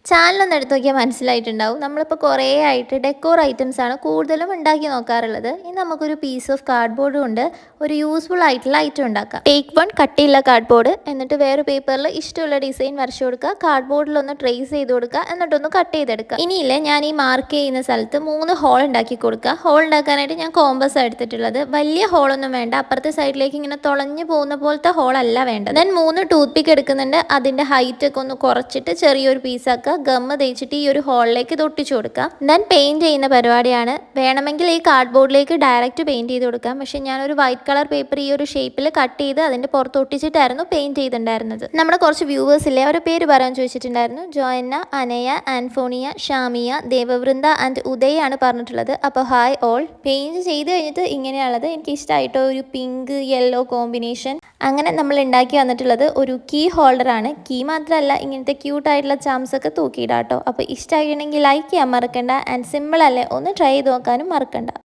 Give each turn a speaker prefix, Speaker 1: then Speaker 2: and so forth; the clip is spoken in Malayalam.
Speaker 1: ചാനലൊന്ന് എടുത്ത് നോക്കിയാൽ മനസ്സിലായിട്ടുണ്ടാവും. നമ്മളിപ്പോൾ കുറേ ആയിട്ട് ഡെക്കോർ ഐറ്റംസാണ് കൂടുതലും ഉണ്ടാക്കി നോക്കാറുള്ളത്. ഇനി നമുക്കൊരു പീസ് ഓഫ് കാർഡ്ബോർഡ് കൊണ്ട് ഒരു യൂസ്ഫുൾ ആയിട്ടുള്ള ഐറ്റം ഉണ്ടാക്കാം. ടേക്ക് വൺ, കട്ടിയുള്ള കാർഡ്ബോർഡ്. എന്നിട്ട് വേറെ പേപ്പറിൽ ഇഷ്ടമുള്ള ഡിസൈൻ വരച്ചു കൊടുക്കുക. കാർഡ്ബോർഡിലൊന്ന് ട്രേസ് ചെയ്ത് കൊടുക്കുക. എന്നിട്ടൊന്ന് കട്ട് ചെയ്തെടുക്കുക. ഇനിയില്ലേ, ഞാൻ ഈ മാർക്ക് ചെയ്യുന്ന സ്ഥലത്ത് 3 ഹോൾ ഉണ്ടാക്കി കൊടുക്കുക. ഹോൾ ഉണ്ടാക്കാനായിട്ട് ഞാൻ കോമ്പസ് എടുത്തിട്ടുള്ളത്. വലിയ ഹോളൊന്നും വേണ്ട, അപ്പുറത്തെ സൈഡിലേക്ക് ഇങ്ങനെ തുളഞ്ഞു പോകുന്ന പോലത്തെ ഹോളല്ല വേണ്ടത്. ഞാൻ 3 ടൂത്ത് പിക്ക് എടുക്കുന്നുണ്ട്. അതിൻ്റെ ഹൈറ്റ് ഒക്കെ ഒന്ന് കുറച്ചിട്ട് ചെറിയൊരു പീസാക്കുക. ഗമ്മ് തേച്ചിട്ട് ഈ ഒരു ഹോളിലേക്ക് ഇത് ഒട്ടിച്ചു കൊടുക്കാം. ഞാൻ പെയിന്റ് ചെയ്യുന്ന പരിപാടിയാണ്. വേണമെങ്കിൽ ഈ കാർഡ്ബോർഡിലേക്ക് ഡയറക്റ്റ് പെയിന്റ് ചെയ്ത് കൊടുക്കാം. പക്ഷെ ഞാനൊരു വൈറ്റ് കളർ പേപ്പർ ഈ ഒരു ഷേപ്പിൽ കട്ട് ചെയ്ത് അതിന്റെ പുറത്ത് ഒട്ടിച്ചിട്ടായിരുന്നു പെയിന്റ് ചെയ്തിട്ടുണ്ടായിരുന്നത്. നമ്മുടെ കുറച്ച് വ്യൂവേഴ്സ് ഇല്ലേ, അവരുടെ പേര് പറയാൻ ചോദിച്ചിട്ടുണ്ടായിരുന്നു. ജോയന്ന, അനയ, ആൻഫോണിയ, ഷാമിയ, ദേവവൃന്ദ ആൻഡ് ഉദയ് ആണ് പറഞ്ഞിട്ടുള്ളത്. അപ്പോൾ ഹായ് ഓൾ. പെയിന്റ് ചെയ്ത് കഴിഞ്ഞിട്ട് ഇങ്ങനെയുള്ളത് എനിക്ക് ഇഷ്ടമായിട്ടോ, ഒരു പിങ്ക് യെല്ലോ കോമ്പിനേഷൻ. അങ്ങനെ നമ്മൾ ഉണ്ടാക്കി വന്നിട്ടുള്ളത് ഒരു കീ ഹോൾഡറാണ്. കീ മാത്രമല്ല, ഇങ്ങനത്തെ ക്യൂട്ടായിട്ടുള്ള ചാംസ് ഒക്കെ തൂക്കിയിടാം കേട്ടോ. അപ്പോൾ ഇഷ്ടമായിട്ടുണ്ടെങ്കിൽ ലൈക്ക് ചെയ്യാൻ മറക്കണ്ട. ആൻഡ് സിമ്പിൾ അല്ലേ, ഒന്ന് ട്രൈ ചെയ്ത് നോക്കാനും മറക്കണ്ട.